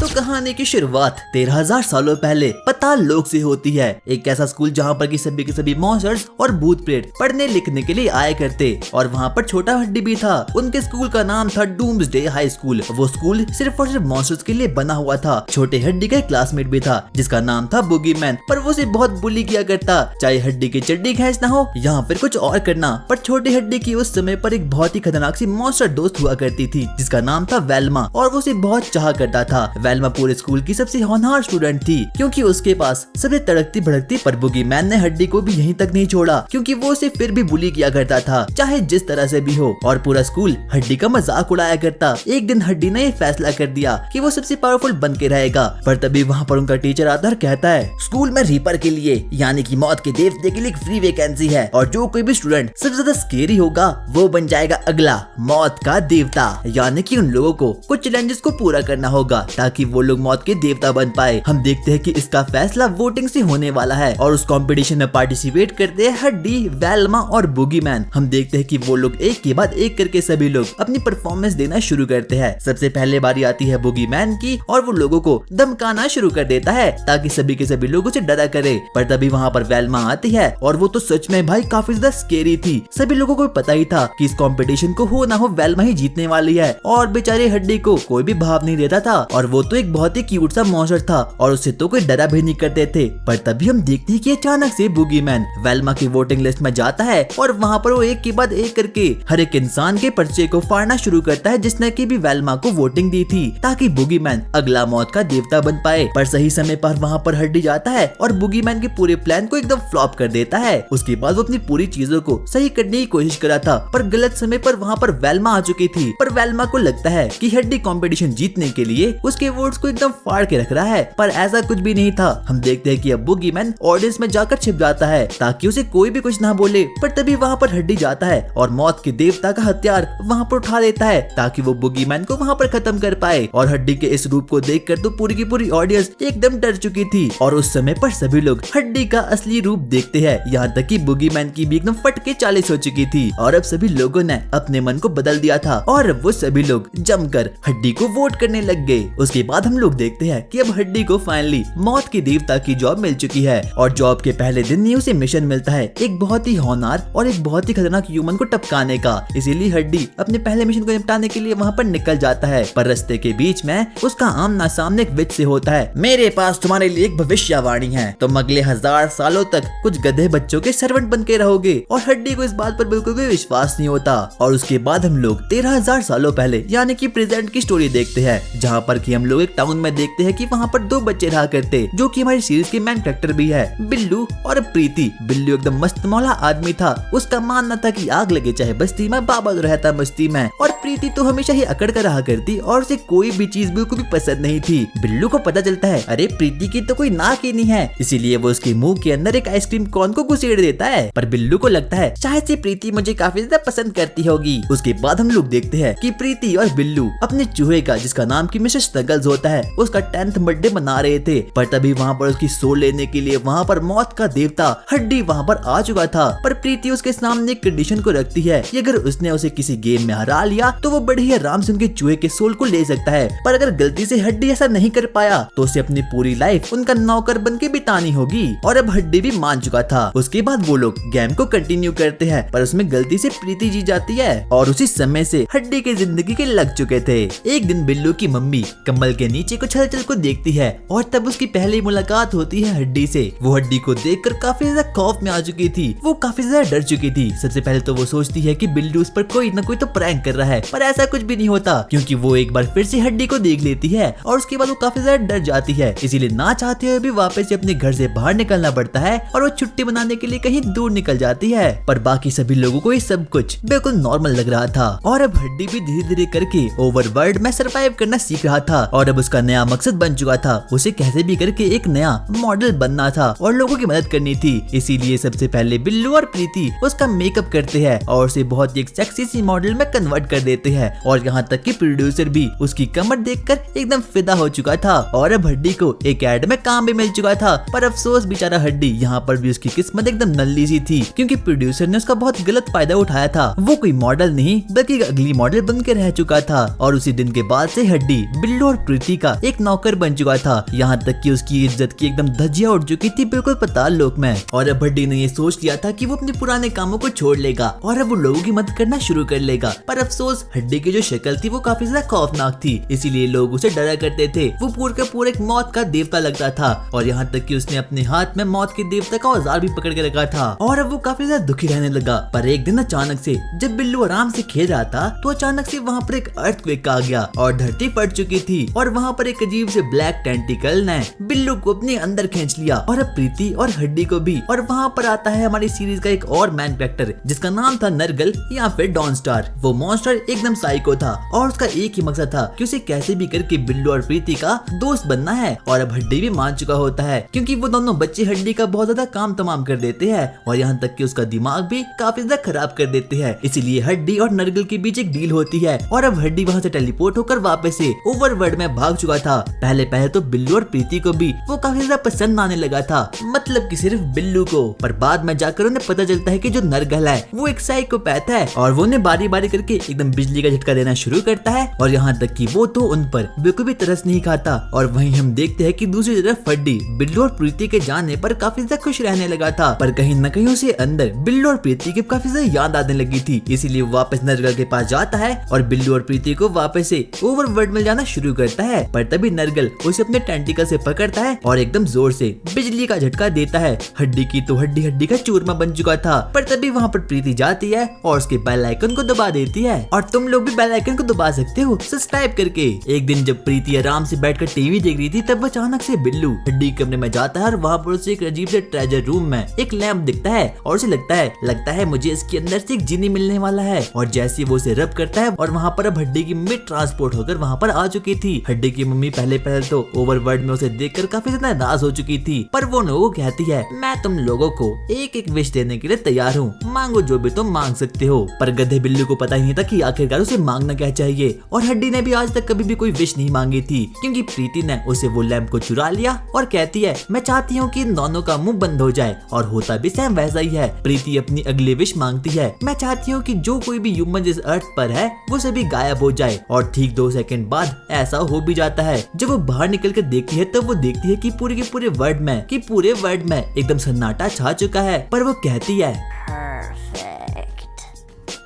तो कहानी की शुरुआत 13,000 सालों पहले पाताल लोक से होती है। एक ऐसा स्कूल जहाँ पर सभी के सभी मॉन्स्टर्स और भूत प्रेत पढ़ने लिखने के लिए आया करते और वहाँ पर छोटा हड्डी भी था। उनके स्कूल का नाम था डूम्सडे हाई स्कूल। वो स्कूल सिर्फ और सिर्फ मॉन्स्टर्स के लिए बना हुआ था। छोटे हड्डी का एक क्लासमेट भी था जिसका नाम था बुगीमैन, पर वो उसे बहुत बुली किया करता, चाहे हड्डी की चड्डी खींचना हो या फिर कुछ और करना। पर छोटे हड्डी की उस समय पर एक बहुत ही खतरनाक सी मॉन्स्टर दोस्त हुआ करती थी जिसका नाम था वेल्मा, और वो उसे बहुत चाहा करता था। वेल्मा पूरे स्कूल की सबसे होनहार स्टूडेंट थी क्योंकि उसके पास सबसे तड़कती भड़कती, पर बुगीमैन ने हड्डी को भी यहीं तक नहीं छोड़ा क्योंकि वो उसे फिर भी बुली किया करता था, चाहे जिस तरह से भी हो, और पूरा स्कूल हड्डी का मजाक उड़ाया करता। एक दिन हड्डी ने ये फैसला कर दिया कि वो सबसे पावरफुल बन के रहेगा, पर तभी वहाँ पर उनका टीचर आता और कहता है, स्कूल में रीपर के लिए यानी कि मौत के देवते के लिए फ्री वैकेंसी है और जो कोई भी स्टूडेंट सबसे ज्यादा स्केरी होगा वो बन जाएगा अगला मौत का देवता। यानी कि उन लोगों को कुछ चैलेंजेस को पूरा करना होगा ताकि वो लोग मौत के देवता बन पाए। हम देखते हैं कि इसका फैसला वोटिंग से होने वाला है और उस कंपटीशन में पार्टिसिपेट करते हैं हड्डी, वेल्मा और बुगीमैन। हम देखते हैं कि वो लोग एक के बाद एक करके सभी लोग अपनी परफॉर्मेंस देना शुरू करते हैं। सबसे पहले बारी आती है बुगीमैन की और वो लोगों को धमकाना शुरू कर देता है ताकि सभी के सभी लोग उसे डरा करे। पर तभी वहाँ पर वेल्मा आती है और वो तो सच में भाई काफी ज्यादा स्केरी थी। सभी लोगों को पता ही था कि इस कंपटीशन को हो ना हो वेल्मा ही जीतने वाली है, और बेचारे हड्डी को कोई भी भाव नहीं देता था और वो तो एक बहुत ही क्यूट सा मॉन्स्टर था और उससे तो कोई डरा भी नहीं करते थे। पर तभी हम देखते हैं कि अचानक से बुगीमैन वेल्मा की वोटिंग लिस्ट में जाता है और वहाँ पर वो एक के बाद एक करके हर एक इंसान के पर्चे को फाड़ना शुरू करता है जिसने की भी वेल्मा को वोटिंग दी थी ताकि बुगीमैन अगला मौत का देवता बन पाए। पर सही समय पर वहाँ पर हड्डी जाता है और बुगीमैन के पूरे प्लान को एकदम फ्लॉप कर देता है। उसके बाद वो अपनी पूरी चीजों को सही करने की कोशिश करा था पर गलत समय पर वहाँ पर वेल्मा आ चुकी थी। पर वेल्मा को लगता है कि हड्डी कंपटीशन जीतने के लिए उसके वोट्स को एकदम फाड़ के रख रहा है, पर ऐसा कुछ भी नहीं था। हम देखते हैं कि अब बुगीमैन ऑडियंस में जाकर छिप जाता है ताकि उसे कोई भी कुछ ना बोले। पर तभी वहाँ पर हड्डी जाता है और मौत के देवता का हथियार वहाँ पर उठा देता है ताकि वो बुगीमैन को वहाँ पर खत्म कर पाए। और हड्डी के इस रूप को देखकर तो पूरी की पूरी ऑडियंस एकदम डर चुकी थी और उस समय पर सभी लोग हड्डी का असली रूप देखते हैं। यहाँ तक कि बुगीमैन की भी एकदम फट के 40 हो चुकी थी और अब सभी लोगों ने अपने मन को बदल दिया था और वो सभी लोग जमकर हड्डी को वोट करने लग गए। उसके बाद हम लोग देखते हैं कि अब हड्डी को फाइनली मौत के देवता की जॉब मिल चुकी है और जॉब के पहले दिन ही उसे मिशन मिलता है एक बहुत ही होनहार और एक बहुत ही खतरनाक ह्यूमन को टपकाने का। इसीलिए हड्डी अपने पहले मिशन को निपटाने के लिए वहाँ पर निकल जाता है, पर रास्ते के बीच में उसका आमना सामने एक विच से होता है, मेरे पास तुम्हारे लिए एक भविष्यवाणी है, तुम अगले 1000 सालों तक कुछ गधे बच्चों के सर्वेंट बन के रहोगे। और हड्डी को इस बात पर बिल्कुल भी विश्वास नहीं होता। और उसके बाद हम लोग 13,000 सालों पहले यानी कि प्रेजेंट की स्टोरी देखते हैं जहाँ पर कि हम लोग एक टाउन में देखते हैं कि वहाँ पर 2 बच्चे रहा करते जो कि हमारी सीरीज के मेन कैरेक्टर भी है, बिल्लू और प्रीति। बिल्लू एकदम मस्त मौला आदमी था, उसका मानना था कि आग लगे चाहे बस्ती में, बाबा तो रहता मस्ती में। और प्रीति तो हमेशा ही अकड़ कर रहा करती और उसे कोई भी चीज बिल्कुल भी पसंद नहीं थी। बिल्लू को पता चलता है अरे प्रीति की तो कोई नाक ही नहीं है, इसीलिए वो उसके मुंह के अंदर एक आइसक्रीम कोन को घुसेड़ देता है। पर बिल्लू को लगता है शायद से प्रीति मुझे काफी ज्यादा पसंद करती होगी। उसके बाद हम लोग देखते हैं कि प्रीति और बिल्लू अपने चूहे का, जिसका नाम की मिसेस स्नगल्स होता है, उसका 10th बर्थडे मना रहे थे। पर तभी वहाँ पर उसकी सोल लेने के लिए वहाँ पर मौत का देवता हड्डी वहाँ पर आ चुका था। पर प्रीति उसके सामने एक कंडीशन को रखती है कि अगर उसने उसे किसी गेम में हरा लिया तो वो बड़ी आराम से उनके चूहे के सोल को ले सकता है, पर अगर गलती से हड्डी ऐसा नहीं कर पाया तो उसे अपनी पूरी लाइफ उनका नौकर बन के बितानी होगी। और अब हड्डी भी मान चुका था। उसके बाद वो लोग गेम को कंटिन्यू करते हैं पर उसमें गलती से प्रीति जीत जाती है और उसी समय से हड्डी के जिंदगी के लग चुके थे। एक दिन बिल्लू की मम्मी कम्बल के नीचे कुछ हलचल को देखती है और तब उसकी पहली मुलाकात होती है हड्डी से। वो हड्डी को देखकर काफी ज्यादा खौफ में आ चुकी थी, वो काफी ज्यादा डर चुकी थी। सबसे पहले तो वो सोचती है कि बिल्लू उस पर कोई न कोई तो प्रैंक कर रहा है, पर ऐसा कुछ भी नहीं होता क्योंकि वो एक बार फिर से हड्डी को देख लेती है और उसके बाद वो काफी ज्यादा डर जाती है। इसीलिए ना चाहते हुए भी वापस से अपने घर से बाहर निकलना पड़ता है और वो छुट्टी मनाने के लिए कहीं दूर निकल जाती है। पर बाकी सभी लोगों को ये सब कुछ बिल्कुल नॉर्मल लग रहा था और अब हड्डी भी धीरे धीरे करके ओवरवर्ल्ड में सरवाइव करना सीख रहा था और अब उसका नया मकसद बन चुका था। उसे कैसे भी करके एक नया मॉडल बनना था और लोगों की मदद करनी थी। इसीलिए सबसे पहले बिल्लू और प्रीति उसका मेकअप करते हैं और उसे बहुत ही सेक्सी सी मॉडल में कन्वर्ट कर देते हैं और यहाँ तक कि प्रोड्यूसर भी उसकी कमर देखकर एकदम फिदा हो चुका था। और अब हड्डी को एक एड में काम भी मिल चुका था, पर अफसोस बेचारा हड्डी, यहाँ पर भी उसकी किस्मत एकदम नल्ली सी थी क्योंकि प्रोड्यूसर ने उसका बहुत गलत फायदा उठाया था। वो कोई मॉडल नहीं बल्कि अगली मॉडल बन के रह चुका था। और उसी दिन के बाद से हड्डी, बिल्लू और प्रीति का एक नौकर बन चुका था। यहाँ तक कि उसकी इज्जत की एकदम धज्जियां उड़ चुकी थी बिल्कुल पाताल लोक में। और अब हड्डी ने ये सोच लिया था कि वो अपने पुराने कामों को छोड़ लेगा और अब वो लोगों की मदद करना शुरू कर लेगा। पर अफसोस हड्डी की जो शक्ल थी वो काफी ज्यादा खौफनाक थी, इसीलिए लोग उसे डरा करते थे। वो पूरा का पूरा एक मौत का देवता लगता था और यहाँ तक कि उसने अपने हाथ में मौत के देवता का औजार भी पकड़ के रखा था। और अब वो काफी ज्यादा दुखी रहने लगा। पर एक दिन अचानक से जब बिल्लू आराम से खेल रहा था तो अचानक से वहाँ पर एक अर्थक्वेक आ गया और धरती फट चुकी थी और वहाँ पर एक अजीब से ब्लैक टेंटिकल ने बिल्लू को अपने अंदर खींच लिया और अब प्रीति और हड्डी को भी। और वहाँ पर आता है हमारी सीरीज का एक और मैन कैरेक्टर जिसका नाम था नरगल या फिर डॉन स्टार। वो मॉन्स्टर एकदम साइको था और उसका एक ही मकसद था कि उसे कैसे भी करके बिल्लू और प्रीति का दोस्त बनना है। और अब हड्डी भी मान चुका होता है क्योंकि वो दोनों बच्चे हड्डी का बहुत ज्यादा काम तमाम कर देते हैं और यहाँ तक कि उसका दिमाग भी काफी ज्यादा खराब कर देते हैं। इसीलिए हड्डी और नरगल के बीच एक डील होती है और अब हड्डी वहाँ से टेलीपोर्ट होकर वापस से ओवरवर्ल्ड में भाग चुका था। पहले तो बिल्लू और प्रीति को भी वो काफी ज्यादा पसंद आने लगा था, मतलब कि सिर्फ बिल्लू को। पर बाद में जाकर उन्हें पता चलता है कि जो नरगल है वो एक साइकोपैथ है और वो उन्हें बारी बारी करके एकदम बिजली का झटका देना शुरू करता है और यहाँ तक कि वो तो उन पर बिल्कुल भी तरस नहीं खाता। और वहीं हम देखते हैं कि दूसरी तरफ हड्डी बिल्लू और प्रीति के जाने पर काफी ज्यादा खुश रहने लगा था, पर कहीं न कहीं उसे अंदर बिल्लू और प्रीति की काफी ज्यादा याद आने लगी थी। इसीलिए वो वापस नरगल के पास जाता है और बिल्लू और प्रीति को वापस से ओवरवर्ल्ड में जाना शुरू करता है। पर तभी नरगल उसे अपने टेंटिकल से पकड़ता है और एकदम जोर से बिजली का झटका देता है। हड्डी की तो हड्डी का चूरमा बन चुका था। पर तभी वहाँ पर प्रीति जाती है और उसके बेल आइकन को दबा देती है और तुम लोग भी बेल आइकन को दबा सकते हो सब्सक्राइब करके। एक दिन जब प्रीति आराम से बैठकर टीवी देख रही थी तब अचानक से बिल्लू हड्डी के कमरे में जाता है और वहाँ पर उसे एक अजीब से ट्रेजर रूम में एक लैंप दिखता है और उसे लगता है मुझे इसके अंदर से एक जीनी मिलने वाला है। और जैसे वो उसे रब करता है और वहाँ पर अब हड्डी की मम्मी ट्रांसपोर्ट होकर वहाँ पर आ चुकी थी। हड्डी की मम्मी पहले तो ओवरवर्ल्ड में उसे देखकर काफी ज्यादा नाराज हो चुकी थी, पर वो कहती है मैं तुम लोगों को एक एक विश देने के लिए तैयार हूँ, मांगो जो भी तुम मांग सकते हो। पर गधे बिल्लू को पता ही नहीं था कि आखिरकार उसे मांगना क्या चाहिए और हड्डी ने भी आज तक कभी भी कोई विश नहीं मांगी थी क्योंकि प्रीति ने उसे वो लैंप को चुरा लिया और कहती है मैं चाहती हूँ कि इन दोनों का मुंह बंद हो जाए और होता भी सेम वैसा ही है। प्रीति अपनी अगली विश मांगती है मैं चाहती हूँ कि जो कोई भी ह्यूमन इस अर्थ पर है वो सभी गायब हो जाए और ठीक 2 सेकंड बाद ऐसा हो भी जाता है। जब वो बाहर निकल कर देखती है तब वो देखती है कि पूरे के पूरे वर्ल्ड में एकदम सन्नाटा छा चुका है। पर वो कहती है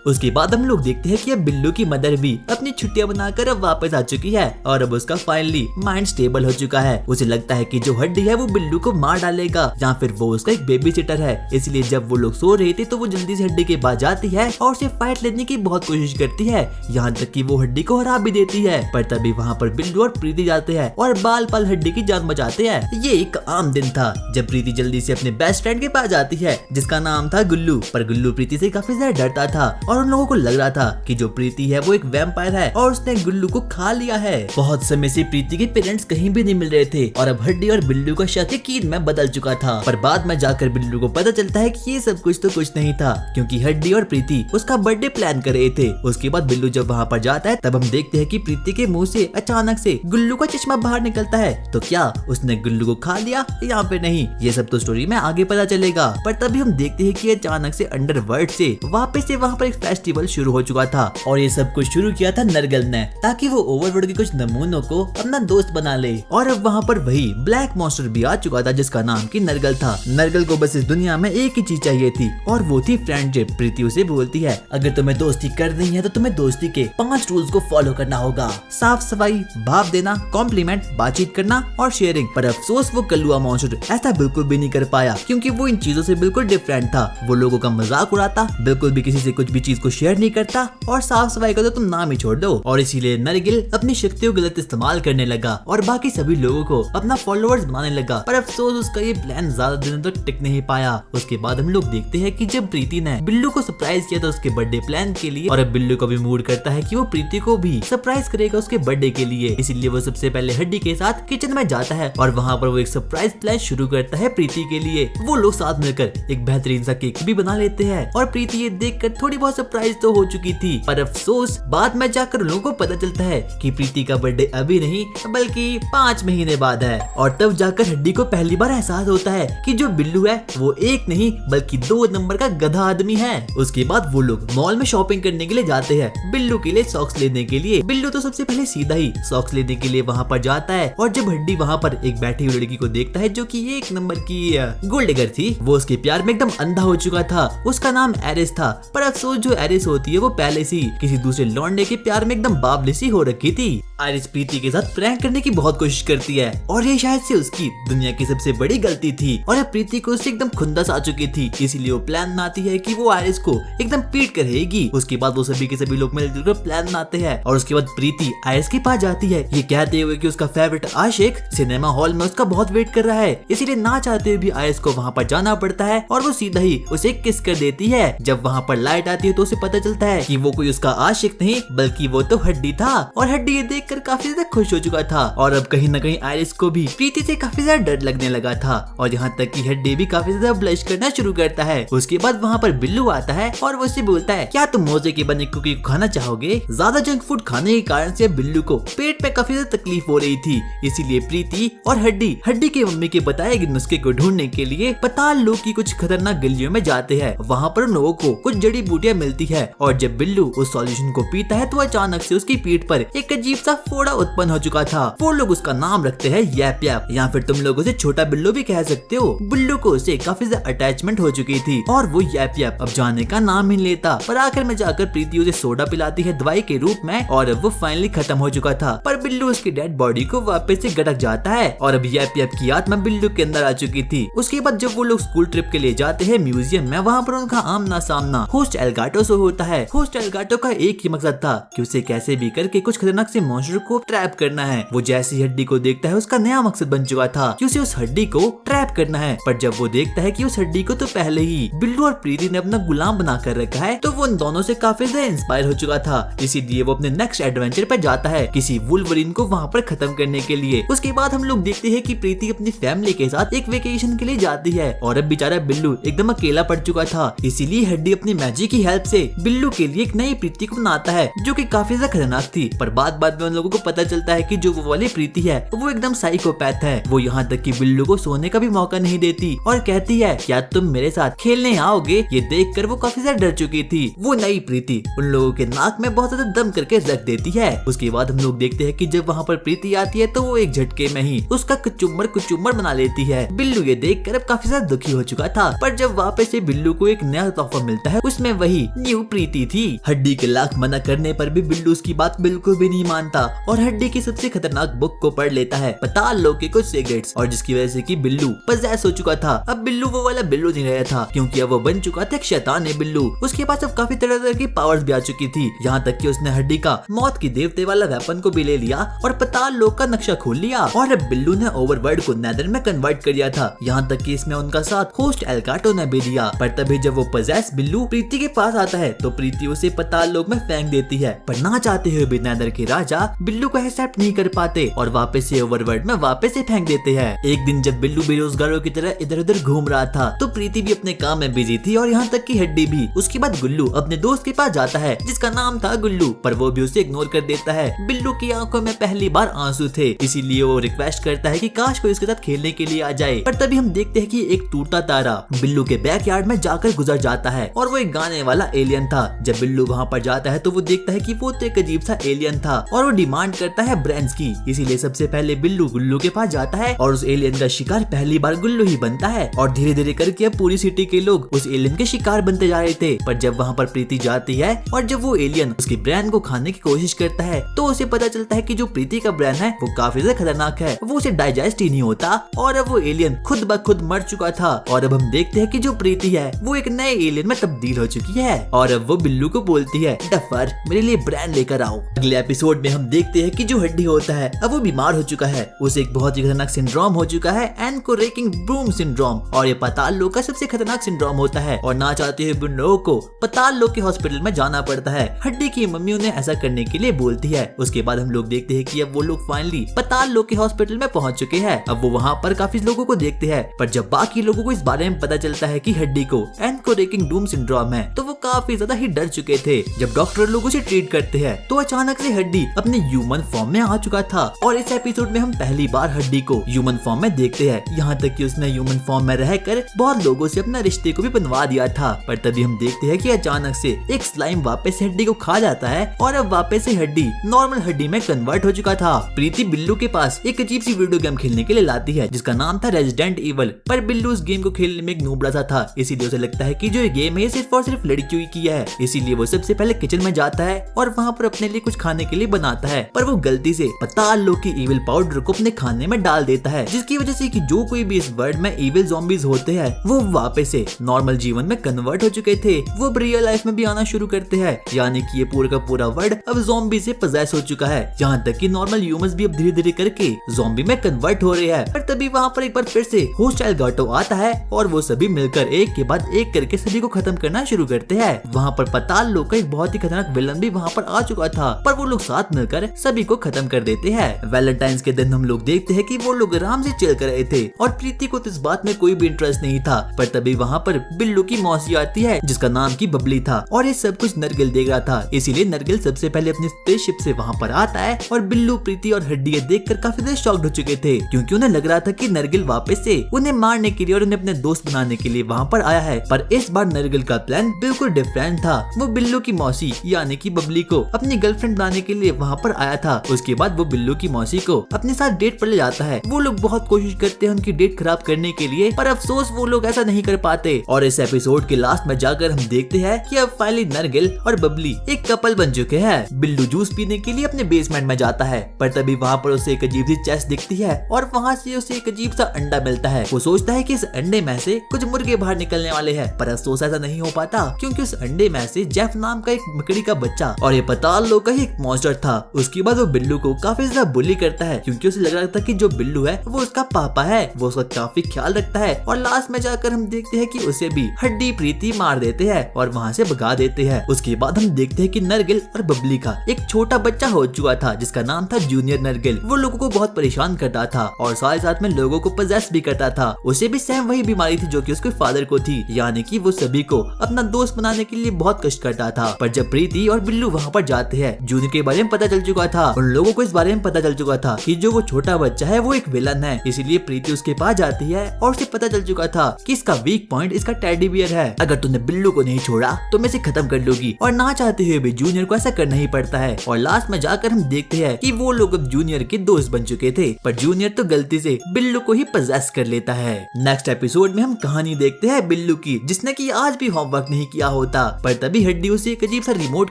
उसके बाद हम लोग देखते हैं कि अब बिल्लू की मदर भी अपनी छुट्टियां बनाकर अब वापस आ चुकी है और अब उसका फाइनली माइंड स्टेबल हो चुका है। उसे लगता है कि जो हड्डी है वो बिल्लू को मार डालेगा या फिर वो उसका एक बेबी सिटर है। इसलिए जब वो लोग सो रहे थे तो वो जल्दी से हड्डी के पास जाती है और उसे फाइट लेने की बहुत कोशिश करती है, यहाँ तक कि वो हड्डी को हरा भी देती है। पर तभी वहाँ पर बिल्लू और प्रीति जाते हैं और बाल बाल हड्डी की जान बचाते हैं। ये एक आम दिन था जब प्रीति जल्दी से अपने बेस्ट फ्रेंड के पास जाती है जिसका नाम था गुल्लू। पर गुल्लू प्रीति से काफी ज्यादा डरता था और उन लोगों को लग रहा था कि जो प्रीति है वो एक वैम्पायर है और उसने गुल्लू को खा लिया है। बहुत समय से प्रीति के पेरेंट्स कहीं भी नहीं मिल रहे थे और अब हड्डी और बिल्लू का शक यकीन में बदल चुका था। पर बाद में जाकर बिल्लू को पता चलता है कि ये सब कुछ तो कुछ नहीं था क्योंकि हड्डी और प्रीति उसका बर्थडे प्लान कर रहे थे। उसके बाद बिल्लू जब वहाँ पर जाता है तब हम देखते हैं कि प्रीति के मुंह से अचानक से गुल्लू का चश्मा बाहर निकलता है। तो क्या उसने गुल्लू को खा लिया या फिर नहीं, ये सब तो स्टोरी में आगे पता चलेगा। पर तभी हम देखते हैं कि अचानक से अंडरवर्ल्ड से वापस से वहाँ पर एक फेस्टिवल शुरू हो चुका था और ये सब कुछ शुरू किया था नरगल ने ताकि वो ओवरवर्ल्ड के कुछ नमूनों को अपना दोस्त बना ले। और अब वहाँ पर वही ब्लैक मॉन्स्टर भी आ चुका था जिसका नाम की नरगल था। नरगल को बस इस दुनिया में एक ही चीज चाहिए थी और वो थी फ्रेंडशिप। प्रीति उसे बोलती है अगर तुम्हें दोस्ती करनी है तो तुम्हें दोस्ती के 5 रूल्स को फॉलो करना होगा, साफ सफाई, भाव देना, कॉम्प्लीमेंट, बातचीत करना और शेयरिंग। पर अफसोस वो कल्लुआ मॉन्स्टर ऐसा बिल्कुल भी नहीं कर पाया क्योंकि वो इन चीजों से बिल्कुल डिफरेंट था। वो लोगों का मजाक उड़ाता, बिल्कुल भी किसी से कुछ भी चीज को शेयर नहीं करता और साफ सफाई का तो तुम नाम ही छोड़ दो। और इसीलिए नरगिल अपनी शक्तियों गलत इस्तेमाल करने लगा और बाकी सभी लोगों को अपना फॉलोअर्स बनाने लगा। पर अफसोस उसका ये प्लान ज्यादा दिनों तक टिक नहीं पाया। उसके बाद हम लोग देखते हैं कि जब प्रीति ने बिल्लू को सरप्राइज किया था उसके बर्थडे प्लान के लिए और अब बिल्लू का भी मूड करता है कि वो प्रीति को भी सरप्राइज करेगा उसके बर्थडे के लिए। इसीलिए वो सबसे पहले हड्डी के साथ किचन में जाता है और वहाँ पर वो एक सरप्राइज प्लान शुरू करता है प्रीति के लिए। वो लोग साथ मिलकर एक बेहतरीन सा केक भी बना लेते हैं और प्रीति ये देखकर थोड़ी बहुत बहुत सरप्राइज तो हो चुकी थी, पर अफसोस बाद में जाकर लोगों को पता चलता है कि प्रीति का बर्थडे अभी नहीं बल्कि 5 महीने बाद है। और तब जाकर हड्डी को पहली बार एहसास होता है कि जो बिल्लू है वो एक नहीं बल्कि 2 नंबर का गधा आदमी है। उसके बाद वो लोग मॉल में शॉपिंग करने के लिए जाते हैं बिल्लू के लिए सॉक्स लेने के लिए। बिल्लू तो सबसे पहले सीधा ही सॉक्स लेने के लिए वहाँ पर जाता है और जब हड्डी वहाँ पर एक बैठी हुई लड़की को देखता है जो कि 1 नंबर की गोल्ड डिगर थी, वो उसके प्यार में एकदम अंधा हो चुका था। उसका नाम एरिस था, पर अफसोस जो एरिस होती है वो पहले से किसी दूसरे लौंडे के प्यार में एकदम बावली सी हो रखी थी। आइरिस प्रीति के साथ प्रैंक करने की बहुत कोशिश करती है और ये शायद से उसकी दुनिया की सबसे बड़ी गलती थी और प्रीति को उससे एकदम खुंदस आ चुकी थी, इसीलिए वो प्लान बनाती है कि वो आइरिस को एकदम पीट कर रहेगी। उसके बाद वो सभी के सभी लोग मिलजुल कर प्लान बनाते हैं और उसके बाद प्रीति आइरिस के पास जाती है ये कहते हुए कि उसका फेवरेट आशिक सिनेमा हॉल में उसका बहुत वेट कर रहा है, इसीलिए ना चाहते हुए भी आइरिस को वहाँ पर जाना पड़ता है और वो सीधा ही उसे किस कर देती है। जब वहाँ पर लाइट आती है तो उसे पता चलता है कि वो कोई उसका आशिक नहीं बल्कि वो तो हड्डी था और हड्डी ये देखकर काफी ज्यादा खुश हो चुका था और अब कहीं न कहीं आइरिस को भी प्रीति से काफी ज्यादा डर लगने लगा था और यहाँ तक कि हड्डी भी काफी ज्यादा ब्लश करना शुरू करता है। उसके बाद वहाँ पर बिल्लू आता है और वो उससे बोलता है क्या तुम मोजे के बने कुकी को खाना चाहोगे। ज्यादा जंक फूड खाने के कारण से बिल्लू को पेट में काफी ज्यादा तकलीफ हो रही थी, इसीलिए प्रीति और हड्डी के मम्मी के बताए गए नुस्खे को ढूंढने के लिए पताल लोग की कुछ खतरनाक गलियों में जाते हैं। वहाँ पर लोगों को कुछ जड़ी बूटियां मिलती है और जब बिल्लू उस सॉल्यूशन को पीता है तो अचानक से उसकी पीठ पर एक अजीब सा फोड़ा उत्पन्न हो चुका था। वो लोग उसका नाम रखते हैं यैप यैप, या फिर तुम लोग उसे छोटा बिल्लू भी कह सकते हो। बिल्लू को उसे काफी ज्यादा अटैचमेंट हो चुकी थी और वो यैप यैप अब जाने का नाम ही लेता, पर आखिर में जाकर प्रीति उसे सोडा पिलाती है दवाई के रूप में और वो फाइनली खत्म हो चुका था। पर बिल्लू उसकी डेड बॉडी को वापस से गटक जाता है और अब यैप यैप की आत्मा बिल्लू के अंदर आ चुकी थी। उसके बाद जब वो लोग स्कूल ट्रिप के लिए जाते हैं म्यूजियम में, वहाँ पर उनका आमना सामना होस्ट एल्गाटो से होता है। होस्ट एल्गाटो का एक ही मकसद था कि उसे कैसे भी करके कुछ खतरनाक से मॉन्स्टर को ट्रैप करना है। वो जैसी हड्डी को देखता है उसका नया मकसद बन चुका था कि उसे उस हड्डी को ट्रैप करना है, पर जब वो देखता है कि उस हड्डी को तो पहले ही बिल्लू और प्रीति ने अपना गुलाम बना कर रखा है तो वो उन दोनों से काफी ज्यादा इंस्पायर हो चुका था, इसीलिए वो अपने नेक्स्ट एडवेंचर पर जाता है किसी वुल्वरीन को वहाँ पर खत्म करने के लिए। उसके बाद हम लोग देखते हैं कि प्रीति अपनी फैमिली के साथ एक वेकेशन के लिए जाती है और अब बेचारा बिल्लू एकदम अकेला पड़ चुका था, इसीलिए हड्डी अपनी मैजिक की हेल्प से बिल्लू के लिए एक नई प्रीति को बनाता है जो कि काफी ज्यादा खतरनाक थी। पर बाद में उन लोगों को पता चलता है कि जो वो वाली प्रीति है वो एकदम साइकोपैथ है। वो यहाँ तक कि बिल्लू को सोने का भी मौका नहीं देती और कहती है क्या तुम मेरे साथ खेलने आओगे। ये देखकर वो काफी ज्यादा डर चुकी थी। वो नई प्रीति उन लोगों के नाक में बहुत ज्यादा दम करके रख देती है। उसके बाद हम लोग देखते हैं कि जब वहाँ पर प्रीति आती है तो वो एक झटके में ही उसका कुचुम्बर बना लेती है। बिल्लू ये देखकर अब काफी ज्यादा दुखी हो चुका था, पर जब वापस से बिल्लू को एक नया तोहफा मिलता है उसमें वही न्यू प्रीति थी। हड्डी के लाख मना करने पर भी बिल्लू उसकी बात बिल्कुल भी नहीं मानता और हड्डी की सबसे खतरनाक बुक को पढ़ लेता है पताल लोग के कुछ सिगरेट्स, और जिसकी वजह से कि बिल्लू पजेस हो चुका था। अब बिल्लू वो वाला बिल्लू नहीं रहा था क्योंकि अब वो बन चुका था एक शैतान बिल्लू। उसके पास अब काफी तरह की पावर्स भी आ चुकी थी, यहाँ तक कि उसने हड्डी का मौत की देवते वाला वेपन को भी ले लिया और पताल लोग का नक्शा खोल लिया और अब बिल्लू ने ओवरवर्ल्ड को नेदर में कन्वर्ट कर दिया था। यहाँ तक कि इसमें उनका साथ होस्ट एल्गाटो ने भी दिया। पर तभी जब वो पजेस बिल्लू प्रीति के पास आता है तो प्रीति उसे पताल लोग में फेंक देती है, पर ना चाहते हुए भी नेदर के राजा बिल्लू को एक्सेप्ट नहीं कर पाते और वापस से ओवरवर्ल्ड में वापस से फेंक देते हैं। एक दिन जब बिल्लू बेरोजगारों की तरह इधर उधर घूम रहा था तो प्रीति भी अपने काम में बिजी थी और यहाँ तक कि हड्डी भी। उसके बाद गुल्लू अपने दोस्त के पास जाता है जिसका नाम था गुल्लू, पर वो भी उसे इग्नोर कर देता है। बिल्लू की आंखों में पहली बार आंसू थे, इसीलिए वो रिक्वेस्ट करता है कि काश कोई उसके साथ खेलने के लिए आ जाए। पर तभी हम देखते हैं कि एक टूटा तारा बिल्लू के बैकयार्ड में जाकर गुजर जाता है और वो एक गाने वाला एलियन था। जब बिल्लू वहाँ पर जाता है तो वो देखता है कि वो तो एक अजीब सा एलियन था और वो डिमांड करता है ब्रेंस की, इसीलिए सबसे पहले बिल्लू गुल्लू के पास जाता है और उस एलियन का शिकार पहली बार गुल्लू ही बनता है और धीरे धीरे करके अब पूरी सिटी के लोग उस एलियन के शिकार बनते जा रहे थे। पर जब वहाँ पर प्रीति जाती है और जब वो एलियन उसकी ब्रेन को खाने की कोशिश करता है तो उसे पता चलता है कि जो प्रीति का ब्रेन है वो काफी ज्यादा खतरनाक है, वो उसे डाइजेस्ट ही नहीं होता और अब वो एलियन खुद ब खुद मर चुका था। और अब हम देखते हैं कि जो प्रीति है वो एक नए एलियन में तब्दील हो चुकी है और अब वो बिल्लू को बोलती है डफर मेरे लिए ब्रेन लेकर आओ। अगले एपिसोड में हम देखते हैं कि जो हड्डी होता है अब वो बीमार हो चुका है। उसे एक बहुत ही खतरनाक सिंड्रोम हो चुका है, एंकोरेकिंग बूम सिंड्रोम, और ये पाताल लोक का सबसे खतरनाक सिंड्रोम होता है और ना चाहते हुए उन लोगों को पाताल लोक के हॉस्पिटल में जाना पड़ता है। हड्डी की मम्मी उन्हें ऐसा करने के लिए बोलती है। उसके बाद हम लोग देखते हैं कि अब वो लोग फाइनली पाताल लोक के हॉस्पिटल में पहुंच चुके हैं। अब वो वहाँ पर काफी लोगों को देखते हैं, पर जब बाकी लोगों को इस बारे में पता चलता है कि हड्डी को एंकोरेकिंग बूम सिंड्रोम है तो वो काफी ज्यादा ही डर चुके थे। जब डॉक्टर लोग उसे ट्रीट करते हैं तो अचानक से हड्डी अपने ह्यूमन फॉर्म में आ चुका था और इस एपिसोड में हम पहली बार हड्डी को ह्यूमन फॉर्म में देखते हैं। यहाँ तक कि उसने ह्यूमन फॉर्म में रहकर बहुत लोगों से अपना रिश्ते को भी बनवा दिया था। पर तभी हम देखते हैं कि अचानक से एक स्लाइम वापस हड्डी को खा जाता है और अब वापस से हड्डी नॉर्मल हड्डी में कन्वर्ट हो चुका था। प्रीति बिल्लू के पास एक अजीब सी वीडियो गेम खेलने के लिए लाती है जिसका नाम था रेजिडेंट इवल, पर बिल्लू उस गेम को खेलने में एक नूबड़ा सा था, इसीलिए उसे लगता है कि जो ये गेम है ये सिर्फ और सिर्फ लड़कियों की है। इसीलिए वो सबसे पहले किचन में जाता है और वहाँ पर अपने लिए कुछ खाने के लिए बनाता है, पर वो गलती से पाताल लोक की इविल पाउडर को अपने खाने में डाल देता है, जिसकी वजह से कि जो कोई भी इस वर्ल्ड में इविल ज़ॉम्बीज होते हैं वो वापस से नॉर्मल जीवन में कन्वर्ट हो चुके थे। वो रियल लाइफ में भी आना शुरू करते हैं, यानी कि ये पूरा का पूरा वर्ल्ड अब ज़ॉम्बी से पजेस हो चुका है। यहाँ तक कि नॉर्मल ह्यूमंस भी अब धीरे धीरे करके ज़ॉम्बी में कन्वर्ट हो रहे हैं। पर तभी वहाँ पर एक बार फिर से होस्टाइल गाटो आता है और वो सभी मिलकर एक के बाद एक करके सभी को खत्म करना शुरू करते हैं। वहाँ पर पाताल लोक का एक बहुत ही खतरनाक विलन भी वहाँ पर आ चुका था, पर वो लोग साथ मिलकर सभी को खत्म कर देते हैं। वैलेंटाइंस के दिन हम लोग देखते हैं कि वो लोग आराम से चिल कर रहे थे और प्रीति को तो इस बात में कोई भी इंटरेस्ट नहीं था, पर तभी वहाँ पर बिल्लू की मौसी आती है जिसका नाम की बबली था और ये सब कुछ नरगिल देख रहा था। इसीलिए नरगिल सबसे पहले अपनी स्पेसशिप से वहाँ पर आता है और बिल्लू, प्रीति और हड्डी देखकर काफी ज्यादा शॉक्ड हो चुके थे, क्योंकि उन्हें लग रहा था कि नरगिल वापस से उन्हें मारने के लिए और उन्हें अपने दोस्त बनाने के लिए वहाँ पर आया है। पर इस बार नरगिल का प्लान बिल्कुल डिफरेंट था। वो बिल्लू की मौसी यानी कि बबली को अपनी गर्लफ्रेंड बनाने के लिए वहाँ पर आया था। उसके बाद वो बिल्लू की मौसी को अपने साथ डेट पर ले जाता है। वो लोग बहुत कोशिश करते हैं उनकी डेट खराब करने के लिए, पर अफसोस वो लोग ऐसा नहीं कर पाते। और इस एपिसोड के लास्ट में जाकर हम देखते हैं कि अब फाइनली नरगिल और बबली एक कपल बन चुके हैं। बिल्लू जूस पीने के लिए अपने बेसमेंट में जाता है, पर तभी वहाँ पर उसे एक अजीब सी चेस्ट दिखती है और वहाँ से उसे एक अजीब सा अंडा मिलता है। वो सोचता है कि इस अंडे में से कुछ मुर्गे बाहर निकलने वाले हैं, पर अफसोस ऐसा नहीं हो पाता क्योंकि उस अंडे में से जेफ नाम का एक मकड़ी का बच्चा और ये पाताल लोक का ही एक मॉन्स्टर था। उसके बाद वो बिल्लू को काफी ज्यादा बुली करता है क्योंकि उसे लग रहा था कि जो बिल्लू है वो उसका पापा है। वो उसका काफी ख्याल रखता है और लास्ट में जाकर हम देखते हैं कि उसे भी हड्डी प्रीति मार देते हैं और वहाँ से भगा देते हैं। उसके बाद हम देखते हैं कि नरगिल और बबली का एक छोटा बच्चा हो चुका था जिसका नाम था जूनियर नरगिल। वो लोगों को बहुत परेशान करता था और साथ साथ में लोगों को पजेस भी करता था। उसे भी सेम वही बीमारी थी जो कि उसके फादर को थी, यानी कि वो सभी को अपना दोस्त बनाने के लिए बहुत कष्ट करता था। पर जब प्रीति और बिल्लू वहाँ पर जाते हैं, जूनियर के बारे में पता चल चुका था। उन लोगों को इस बारे में पता चल चुका था कि जो वो छोटा बच्चा है वो एक विलन है, इसीलिए प्रीति उसके पास जाती है और उसे पता चल चुका था कि इसका वीक पॉइंट इसका टेडी बियर है। अगर तूने बिल्लू को नहीं छोड़ा तो मैं इसे खत्म कर लूंगी। और ना चाहते हुए भी जूनियर को ऐसा करना ही पड़ता है और लास्ट में जाकर हम देखते हैं कि वो लोग अब जूनियर के दोस्त बन चुके थे, पर जूनियर तो गलती से बिल्लू को ही पजेस कर लेता है। नेक्स्ट एपिसोड में हम कहानी देखते हैं बिल्लू की, जिसने कि आज भी होमवर्क नहीं किया होता, पर तभी हड्डी उसे एक अजीब सा रिमोट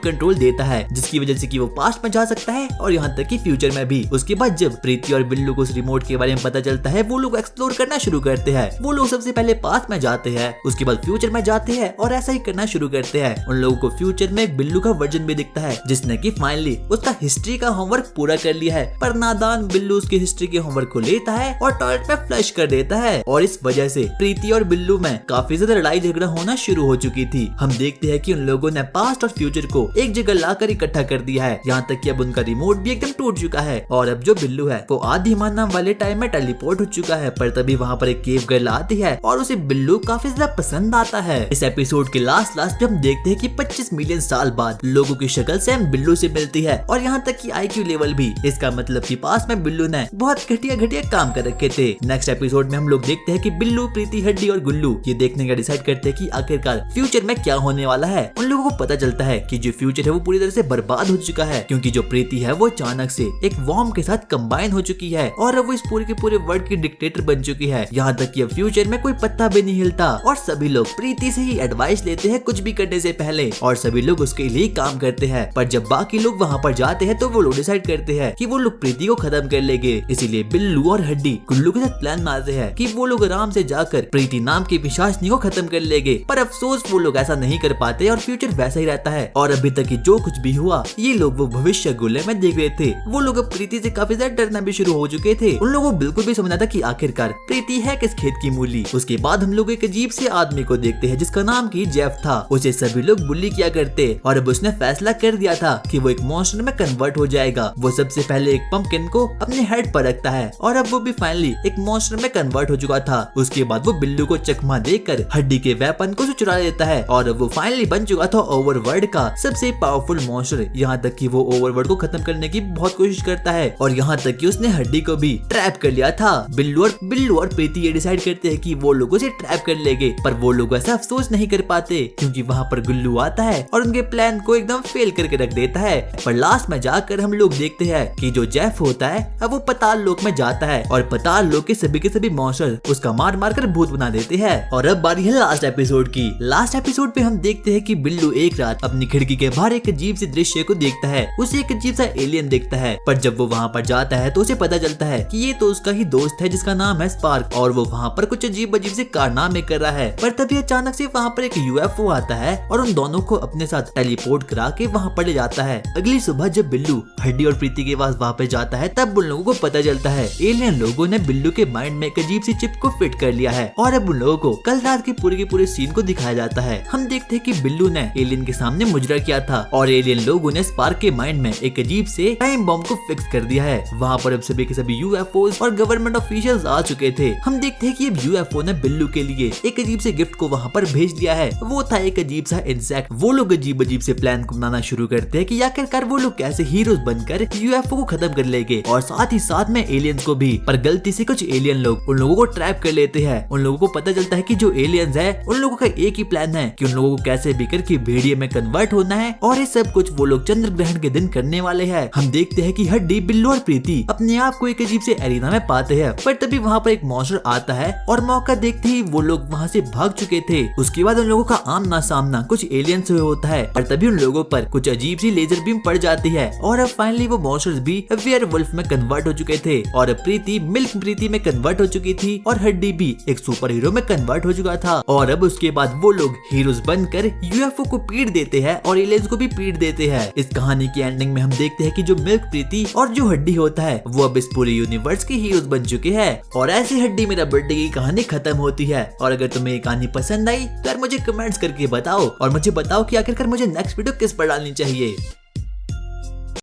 कंट्रोल देता है जिसकी वजह से कि वो पास्ट में जा सकता है और यहाँ तक कि फ्यूचर में भी। उसके बाद जब प्रीति और बिल्लू को उस रिमोट के बारे में पता चलता है वो लोग एक्सप्लोर करना शुरू करते हैं। वो लोग सबसे पहले पास्ट में जाते हैं, उसके बाद फ्यूचर में जाते हैं और ऐसा ही करना शुरू करते हैं। उन लोगों को फ्यूचर में एक बिल्लू का वर्जन भी दिखता है जिसने कि फाइनली उसका हिस्ट्री का होमवर्क पूरा कर लिया है, पर नादान बिल्लू उसके हिस्ट्री के होमवर्क को लेता है और टॉयलेट में फ्लश कर देता है। और इस वजह से प्रीति और बिल्लू में काफी ज्यादा लड़ाई झगड़ा होना शुरू हो चुकी थी। हम देखते हैं कि उन लोगों ने पास्ट और फ्यूचर को एक जगह लाकर इकट्ठा कर दिया है, यहाँ तक कि अब उनका रिमोट भी एकदम टूट चुका है और अब जो बिल्लू है वो आदि मानव वाले टाइम में टेलीपोर्ट हो चुका है। पर तभी वहाँ पर एक केव गर्ल आती है और उसे बिल्लू काफी ज्यादा पसंद आता है। इस एपिसोड के लास्ट में हम देखते हैं कि 25 मिलियन साल बाद लोगों की शक्ल सेम बिल्लू से मिलती है और यहाँ तक कि IQ लेवल भी। इसका मतलब कि पास में बिल्लू ने बहुत घटिया काम कर रखे थे। नेक्स्ट एपिसोड में हम लोग देखते हैं कि बिल्लू, प्रीति, हड्डी और गुल्लू ये देखने का डिसाइड करते हैं कि आखिरकार फ्यूचर में क्या होने वाला है। उन लोगों को पता चलता है कि जो फ्यूचर है वो पूरी तरह से बर्बाद हो चुका है, क्योंकि जो प्रीति है वो अचानक से एक वॉर्म के साथ कंबाइन हो चुकी है और अब वो इस पूरे के पूरे वर्ल्ड की डिक्टेटर बन चुकी है। यहाँ तक कि अब फ्यूचर में कोई पत्ता भी नहीं हिलता और सभी लोग प्रीति से ही एडवाइस लेते हैं कुछ भी करने से पहले और सभी लोग उसके लिए काम करते हैं। पर जब बाकी लोग वहाँ पर जाते हैं तो वो लोग डिसाइड करते हैं कि वो लोग प्रीति को खत्म कर लेंगे। इसीलिए बिल्लू और हड्डी गुल्लू के साथ प्लान मारते हैं कि वो लोग आराम से जाकर प्रीति नाम की पिशाचनी को खत्म कर लेंगे। पर अफसोस वो लोग ऐसा नहीं कर पाते और फ्यूचर वैसा ही रहता है और अभी तक जो कुछ भी हुआ ये लोग वो भविष्य रसगुल्ले में देख रहे थे। वो लोग अब प्रीति से काफी ज्यादा डरना भी शुरू हो चुके थे। उन लोगों को बिल्कुल भी समझना था कि आखिरकार प्रीति है किस खेत की मूली। उसके बाद हम लोग एक अजीब से आदमी को देखते हैं जिसका नाम की जेफ था। उसे सभी लोग बुली किया करते और अब उसने फैसला कर दिया था कि वो एक मॉन्स्टर में कन्वर्ट हो जाएगा। वो सबसे पहले एक पंपकिन को अपने हेड पर रखता है और अब वो भी फाइनली एक मॉन्स्टर में कन्वर्ट हो चुका था। उसके बाद वो बिल्लू को चकमा देकर हड्डी के वेपन को चुरा लेता है और वो फाइनली बन चुका था ओवरवर्ल्ड का सबसे पावरफुल मॉन्स्टर। यहाँ तक कि वो ओवरवर्ल्ड को खत्म करने की बहुत कोशिश करता है और यहाँ तक कि उसने हड्डी को भी ट्रैप कर लिया था। बिल्लू और प्रीति ये डिसाइड करते हैं कि वो लोगों से ट्रैप कर लेंगे, पर वो लोग ऐसा अफसोस नहीं कर पाते क्योंकि वहाँ पर गुल्लू आता है और उनके प्लान को एकदम फेल करके रख देता है। पर लास्ट में जाकर हम लोग देखते हैं कि जो जेफ होता है अब वो पताल लोक में जाता है और पताल लोक के सभी मॉन्स्टर उसका मार मार कर भूत बना देते हैं। और अब बारी है लास्ट एपिसोड की। लास्ट एपिसोड पे हम देखते हैं कि बिल्लू एक रात अपनी खिड़की के बाहर एक अजीब सी दृश्य को देखता है। उसे एक अजीब सा एलियन देखता है, पर जब वो वहाँ पर जाता है तो उसे पता चलता है कि ये तो उसका ही दोस्त है जिसका नाम है स्पार्क और वो वहाँ पर कुछ अजीब से कारनामे कर रहा है। पर तभी अचानक से वहाँ पर एक यूएफओ आता है और उन दोनों को अपने साथ टेलीपोर्ट करा के वहाँ पर ले जाता है। अगली सुबह जब बिल्लू हड्डी और प्रीति के पास वहाँ पे जाता है तब उन लोगों को पता चलता है एलियन लोगों ने बिल्लू के माइंड में एक अजीब सी चिप को फिट कर लिया है और अब उन लोगों को कल रात के पूरे सीन को दिखाया जाता है। हम देखते हैं कि बिल्लू ने एलियन के सामने मुजरा किया था और एलियन लोगों ने स्पार्क के माइंड में एक अजीब से टाइम बॉम्ब को फिक्स कर दिया है। वहाँ पर अब सभी के सभी यूएफओस और गवर्नमेंट ऑफिशियल्स आ चुके थे। हम देखते हैं कि अब यूएफओ ने बिल्लू के लिए एक अजीब से गिफ्ट को वहाँ पर भेज दिया है। वो था एक अजीब सा इंसेक्ट। वो लोग अजीब से प्लान को बनाना शुरू करते हैं कि आखिरकार वो लोग कैसे हीरोज बनकर यूएफओ को खत्म कर लेंगे और साथ ही साथ में एलियंस को भी। पर गलती से कुछ एलियन लोग उन लोगों को ट्रैप कर लेते हैं। उन लोगों को पता चलता है कि जो एलियंस है उन लोगों का एक ही प्लान है कि उन लोगों को कैसे भी करके भेड़िए में कन्वर्ट होना है और ये सब कुछ वो लोग चंद्र ग्रहण के दिन करने वाले हैं। हम देखते हैं कि हड्डी, बिल्लू और प्रीति अपने आप को एक अजीब से एरिना में पाते हैं, पर तभी वहाँ पर एक मॉन्स्टर आता है और मौका देखते ही वो लोग वहाँ से भाग चुके थे। उसके बाद उन लोगों का आमना सामना कुछ एलियंस से होता है और तभी उन लोगों पर कुछ अजीब सी लेजर बीम पड़ जाती है और अब फाइनली वो मॉन्स्टर्स भी वेयरवुल्फ में कन्वर्ट हो चुके थे और प्रीति मिल्क प्रीति में कन्वर्ट हो चुकी थी और हड्डी भी एक सुपर हीरो में कन्वर्ट हो चुका था। और अब उसके बाद वो लोग हीरोज बनकर यूएफओ को पीट देते हैं और एलियंस को भी पीट देते हैं। इस कहानी की एंडिंग में हम देखते हैं कि जो मिल्क प्रीति और जो हड्डी होता है वो अब इस पूरे यूनिवर्स की हीरोज बन चुके हैं। और ऐसी हड्डी मेरा बर्थडे की कहानी खत्म होती है। और अगर तुम्हें ये कहानी पसंद आई तो यार मुझे कमेंट्स करके बताओ और मुझे बताओ कि आखिरकार मुझे नेक्स्ट वीडियो किस पर डालनी चाहिए।